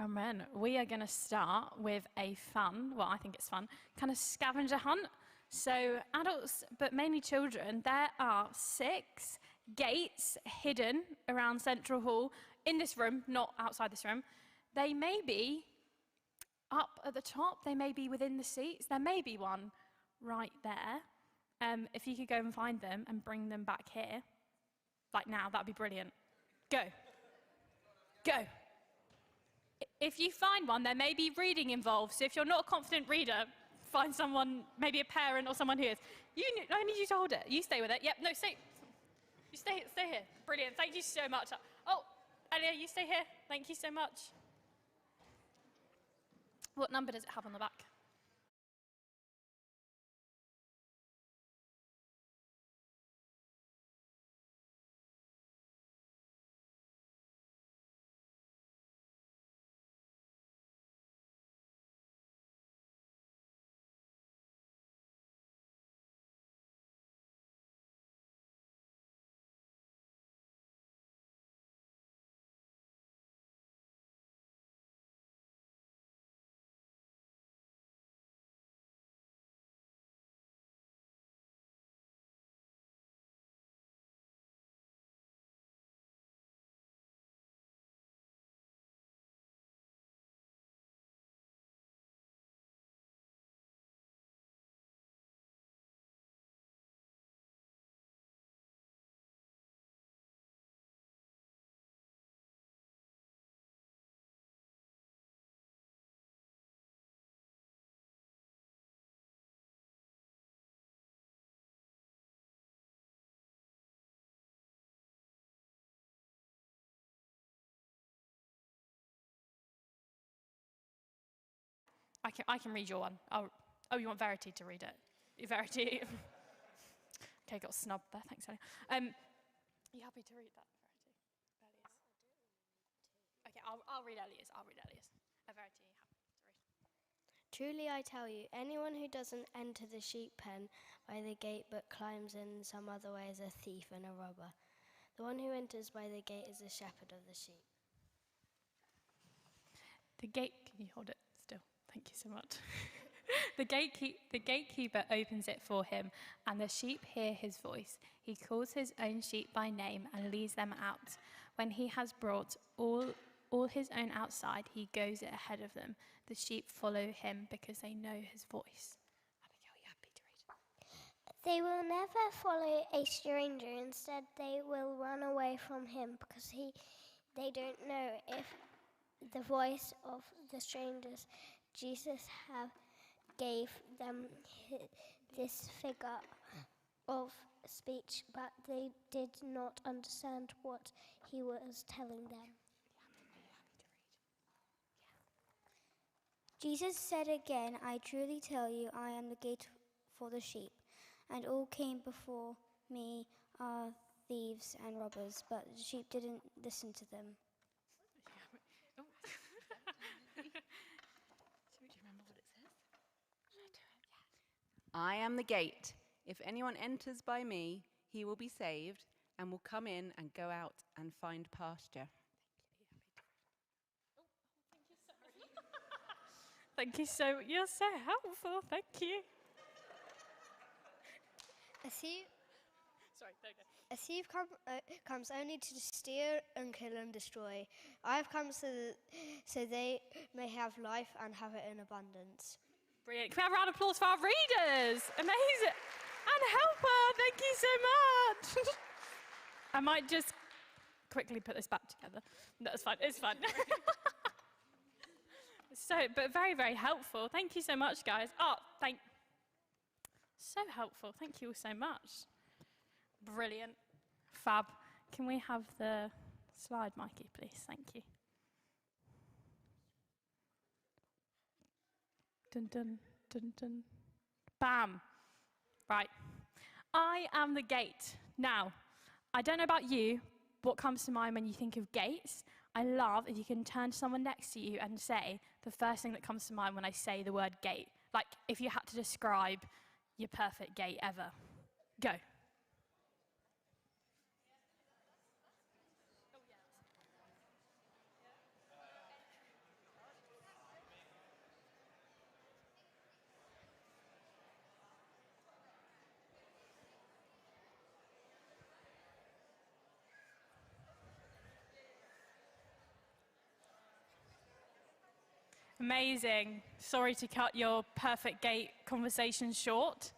Amen. We are going to start with a fun, well, I think it's fun, kind of scavenger hunt. So adults, but mainly children, there are 6 gates hidden around Central Hall in this room, not outside this room. They may be up at the top, they may be within the seats, there may be one right there. If you could go and find them and bring them back here, like now, that'd be brilliant. Go. Go. If you find one, there may be reading involved, so if you're not a confident reader, find someone, maybe a parent or someone who is. I need you to hold it. You stay with it. Yep, no, stay. You stay here. Brilliant, thank you so much. Oh, Elia, you stay here. Thank you so much. What number does it have on the back? I can read your one. Oh, you want Verity to read it? Verity. Okay, got snubbed there. Thanks, Ellie. Are you happy to read that, Verity? Elias. Okay, I'll read Elias. Verity, happy to read. Truly I tell you, anyone who doesn't enter the sheep pen by the gate but climbs in some other way is a thief and a robber. The one who enters by the gate is the shepherd of the sheep. The gate, can you hold it still? Thank you so much. The gatekeeper opens it for him, and the sheep hear his voice. He calls his own sheep by name and leads them out. When he has brought all his own outside, he goes ahead of them. The sheep follow him because they know his voice. Abigail, are you happy to read? They will never follow a stranger. Instead, they will run away from him because they don't know if the voice of the strangers. Jesus gave them this figure of speech, but they did not understand what he was telling them. Jesus said again, I truly tell you, I am the gate for the sheep, and all came before me are thieves and robbers, but the sheep didn't listen to them. Do you remember what it says? I am the gate. If anyone enters by me, he will be saved and will come in and go out and find pasture. Thank you so much. You're so helpful. Thank you. A thief Sorry, no, go. A thief comes only to steal and kill and destroy. I have come so they may have life and have it in abundance. Brilliant. Can we have a round of applause for our readers? Amazing. And helper, thank you so much. I might just quickly put this back together. That's fine, it's fine. But very, very helpful. Thank you so much, guys. So helpful. Thank you all so much. Brilliant. Fab. Can we have the slide, Mikey, please? Thank you. Dun, dun, dun, dun. Bam. Right. I am the gate. Now, I don't know about you, what comes to mind when you think of gates? I love if you can turn to someone next to you and say the first thing that comes to mind when I say the word gate. Like if you had to describe your perfect gate ever. Go. Amazing. Sorry to cut your perfect gate conversation short.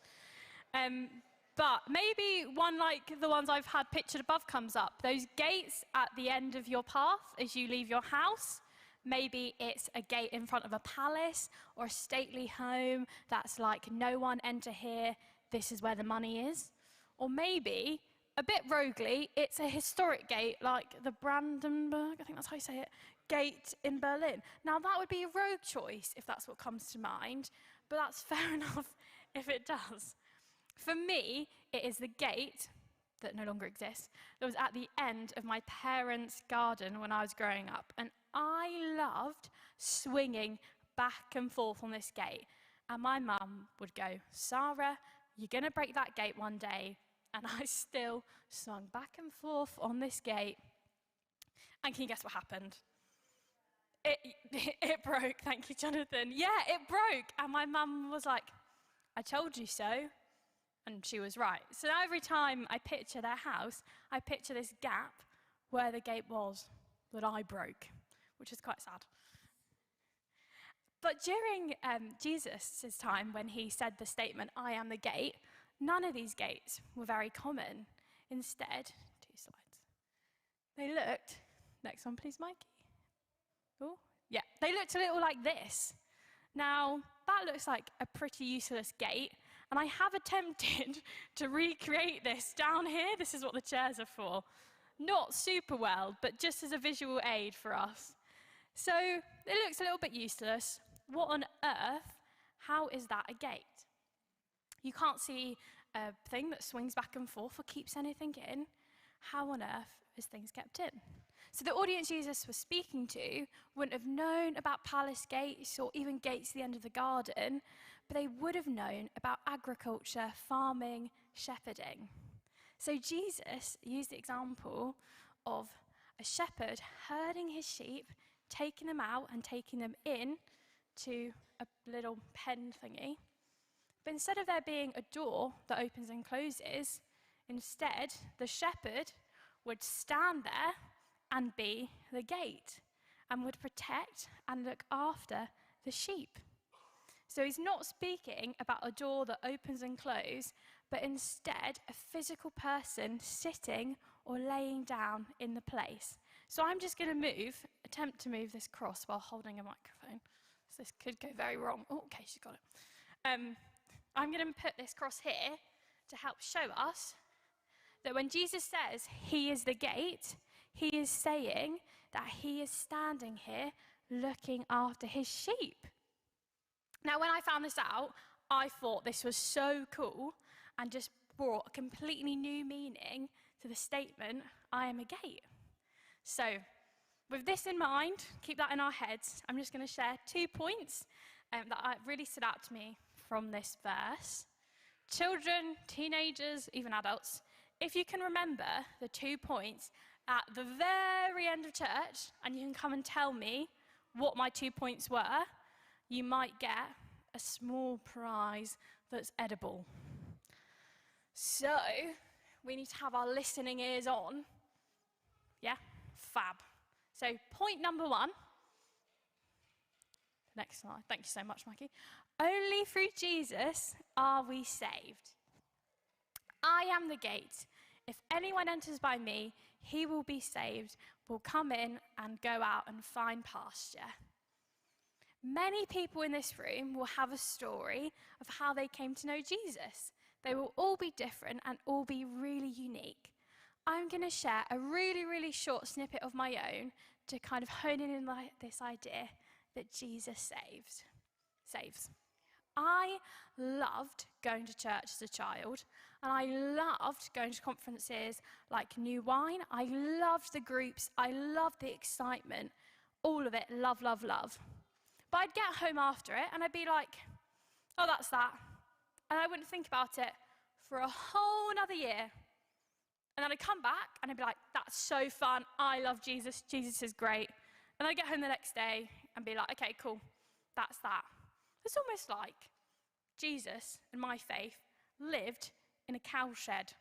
But maybe one like the ones I've had pictured above comes up. Those gates at the end of your path as you leave your house. Maybe it's a gate in front of a palace or a stately home that's like, no one enter here, this is where the money is. Or maybe, a bit roguely, it's a historic gate like the Brandenburg, I think that's how you say it, gate in Berlin. Now that would be a rogue choice if that's what comes to mind, but that's fair enough if it does. For me, it is the gate that no longer exists that was at the end of my parents' garden when I was growing up. And I loved swinging back and forth on this gate. And my mum would go, Sara, you're going to break that gate one day. And I still swung back and forth on this gate. And can you guess what happened? It broke. Thank you, Jonathan. Yeah, it broke. And my mum was like, I told you so. And she was right. So now every time I picture their house, I picture this gap where the gate was that I broke, which is quite sad. But during Jesus' time, when he said the statement, I am the gate, none of these gates were very common. Instead, 2 slides. They looked, next one please, Mikey. Oh, yeah. They looked a little like this. Now, that looks like a pretty useless gate. And I have attempted to recreate this down here. This is what the chairs are for. Not super well, but just as a visual aid for us. So it looks a little bit useless. What on earth? How is that a gate? You can't see a thing that swings back and forth or keeps anything in. How on earth is things kept in? So the audience Jesus was speaking to wouldn't have known about palace gates or even gates at the end of the garden, but they would have known about agriculture, farming, shepherding. So Jesus used the example of a shepherd herding his sheep, taking them out and taking them in to a little pen thingy. But instead of there being a door that opens and closes, instead the shepherd would stand there and be the gate and would protect and look after the sheep. So he's not speaking about a door that opens and closes, but instead a physical person sitting or laying down in the place. So I'm just going to attempt to move this cross while holding a microphone. So this could go very wrong. Oh, okay, she's got it. I'm going to put this cross here to help show us that when Jesus says he is the gate, he is saying that he is standing here looking after his sheep. Now, when I found this out, I thought this was so cool and just brought a completely new meaning to the statement, I am a gate. So, with this in mind, keep that in our heads, I'm just going to share 2 points that really stood out to me from this verse. Children, teenagers, even adults, if you can remember the 2 points at the very end of church, and you can come and tell me what my 2 points were, you might get a small prize that's edible. So, we need to have our listening ears on. Yeah? Fab. So, point number 1. Next slide. Thank you so much, Mikey. Only through Jesus are we saved. I am the gate. If anyone enters by me, he will be saved, will come in and go out and find pasture. Many people in this room will have a story of how they came to know Jesus. They will all be different and all be really unique. I'm going to share a really, really short snippet of my own to kind of hone in on this idea that Jesus saves. I loved going to church as a child, and I loved going to conferences like New Wine. I loved the groups. I loved the excitement. All of it, love, love, love. But I'd get home after it, and I'd be like, oh, that's that. And I wouldn't think about it for a whole another year. And then I'd come back, and I'd be like, that's so fun. I love Jesus. Jesus is great. And I'd get home the next day and be like, okay, cool. That's that. It's almost like Jesus and my faith lived in a cowshed,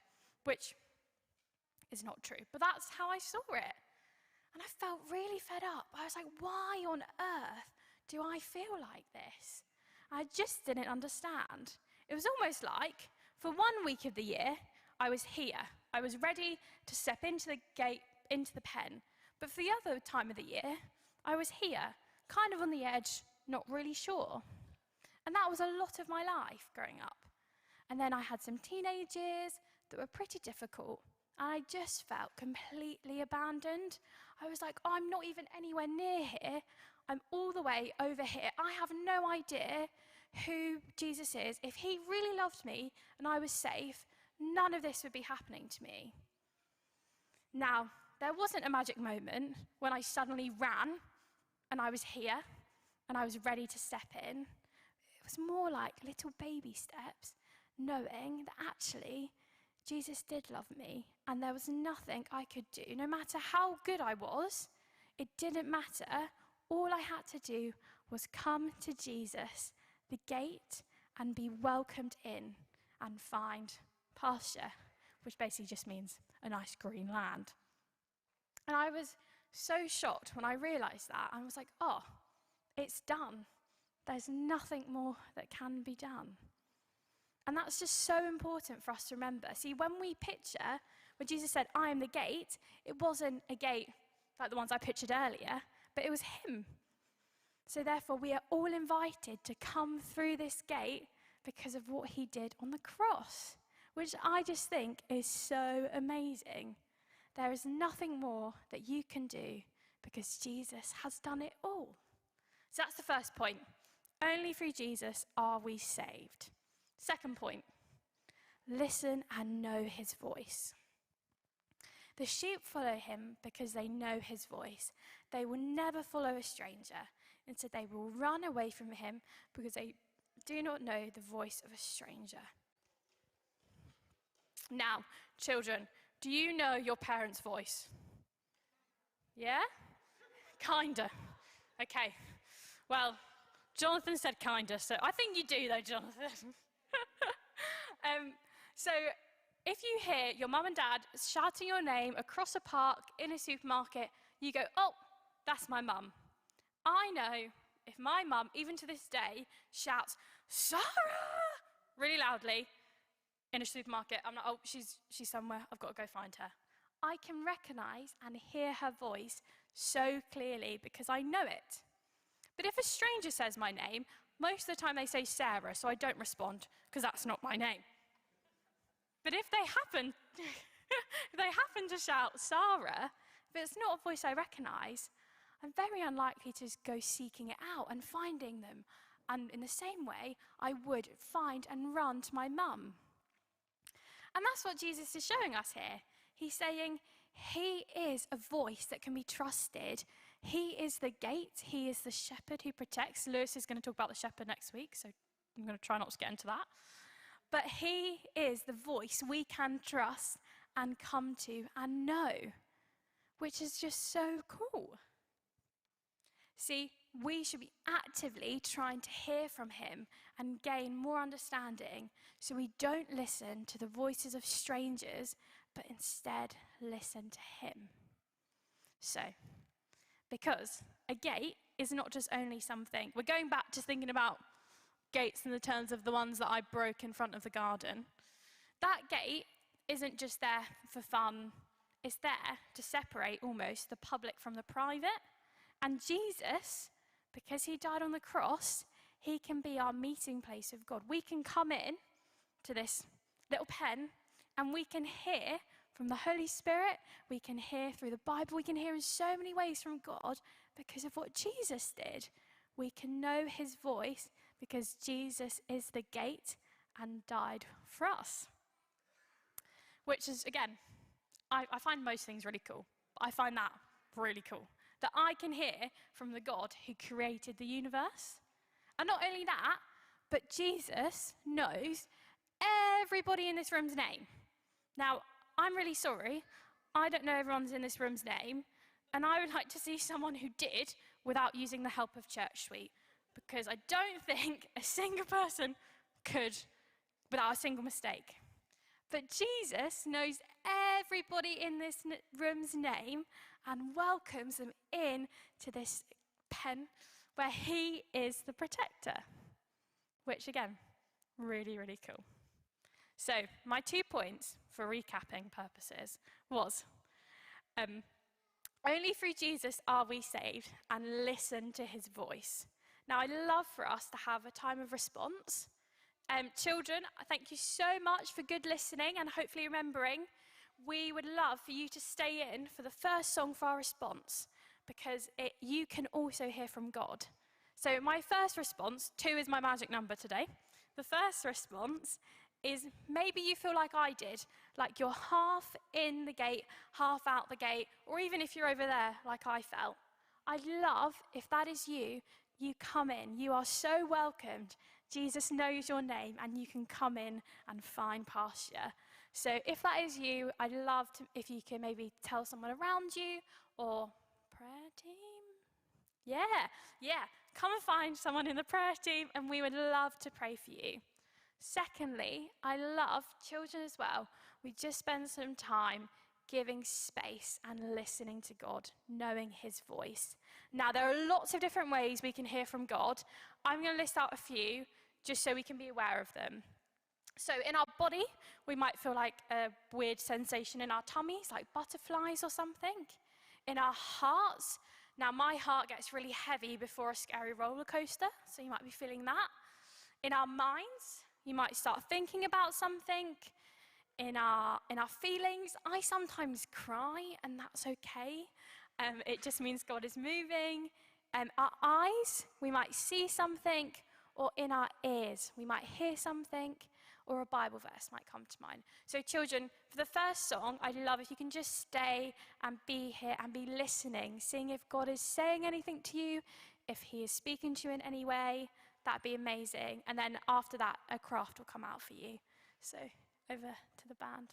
which is not true, but that's how I saw it. And I felt really fed up. I was like, why on earth do I feel like this? I just didn't understand. It was almost like for 1 week of the year, I was here. I was ready to step into the gate, into the pen. But for the other time of the year, I was here, kind of on the edge, not really sure. And that was a lot of my life growing up. And then I had some teenage years that were pretty difficult. And I just felt completely abandoned. I was like, oh, I'm not even anywhere near here. I'm all the way over here. I have no idea who Jesus is. If he really loved me and I was safe, none of this would be happening to me. Now, there wasn't a magic moment when I suddenly ran and I was here and I was ready to step in. It was more like little baby steps, knowing that actually Jesus did love me and there was nothing I could do. No matter how good I was, it didn't matter. All I had to do was come to Jesus, the gate, and be welcomed in and find pasture, which basically just means a nice green land. And I was so shocked when I realized that. I was like, oh, it's done. There's nothing more that can be done. And that's just so important for us to remember. See, when we picture, when Jesus said, I am the gate, it wasn't a gate like the ones I pictured earlier, but it was him. So therefore, we are all invited to come through this gate because of what he did on the cross, which I just think is so amazing. There is nothing more that you can do because Jesus has done it all. So that's the first point. Only through Jesus are we saved. Second point, listen and know his voice. The sheep follow him because they know his voice. They will never follow a stranger. Instead, they will run away from him because they do not know the voice of a stranger. Now, children, do you know your parents' voice? Yeah? Kinda. Okay. Well, Jonathan said kinda, so I think you do though, Jonathan. So if you hear your mum and dad shouting your name across a park, in a supermarket, you go, oh, that's my mum. I know if my mum, even to this day, shouts, Sara, really loudly in a supermarket, I'm like, oh, she's somewhere, I've got to go find her. I can recognize and hear her voice so clearly because I know it. But if a stranger says my name, most of the time they say Sarah, so I don't respond because that's not my name. But if they happen to shout Sara, if it's not a voice I recognize, I'm very unlikely to go seeking it out and finding them. And in the same way, I would find and run to my mum. And that's what Jesus is showing us here. He's saying he is a voice that can be trusted. He is the gate. He is the shepherd who protects. Lewis is going to talk about the shepherd next week, so I'm going to try not to get into that. But he is the voice we can trust and come to and know, which is just so cool. See, we should be actively trying to hear from him and gain more understanding so we don't listen to the voices of strangers, but instead listen to him. So, because a gate is not just only something, we're going back to thinking about gates in the terms of the ones that I broke in front of the garden. That gate isn't just there for fun, it's there to separate almost the public from the private. And Jesus, because he died on the cross, he can be our meeting place with God. We can come in to this little pen and we can hear from the Holy Spirit, we can hear through the Bible, we can hear in so many ways from God because of what Jesus did. We can know his voice because Jesus is the gate and died for us. Which is, again, I find most things really cool. But I find that really cool. That I can hear from the God who created the universe. And not only that, but Jesus knows everybody in this room's name. Now, I'm really sorry. I don't know everyone's in this room's name. And I would like to see someone who did without using the help of Church Suite. Because I don't think a single person could without a single mistake. But Jesus knows everybody in this room's name and welcomes them in to this pen where he is the protector, which again, really, really cool. So my 2 points for recapping purposes was, only through Jesus are we saved, and listen to his voice. Now, I'd love for us to have a time of response. Children, thank you so much for good listening and hopefully remembering. We would love for you to stay in for the first song for our response, because you can also hear from God. So my first response, 2 is my magic number today. The first response is maybe you feel like I did, like you're half in the gate, half out the gate, or even if you're over there like I felt. I'd love, if that is you, you come in. You are so welcomed. Jesus knows your name and you can come in and find pasture. So if that is you, I'd love to, if you can maybe tell someone around you or prayer team. Yeah. Come and find someone in the prayer team and we would love to pray for you. Secondly, I love children as well. We just spend some time giving space and listening to God, knowing his voice. Now, there are lots of different ways we can hear from God. I'm going to list out a few just so we can be aware of them. So in our body, we might feel like a weird sensation in our tummies, like butterflies or something. In our hearts, now my heart gets really heavy before a scary roller coaster, so you might be feeling that. In our minds, you might start thinking about something. In our feelings, I sometimes cry, and that's okay. It just means God is moving. Our eyes, we might see something, or in our ears, we might hear something, or a Bible verse might come to mind. So children, for the first song, I'd love if you can just stay and be here and be listening, seeing if God is saying anything to you, if he is speaking to you in any way. That'd be amazing. And then after that, a craft will come out for you. So over to the band.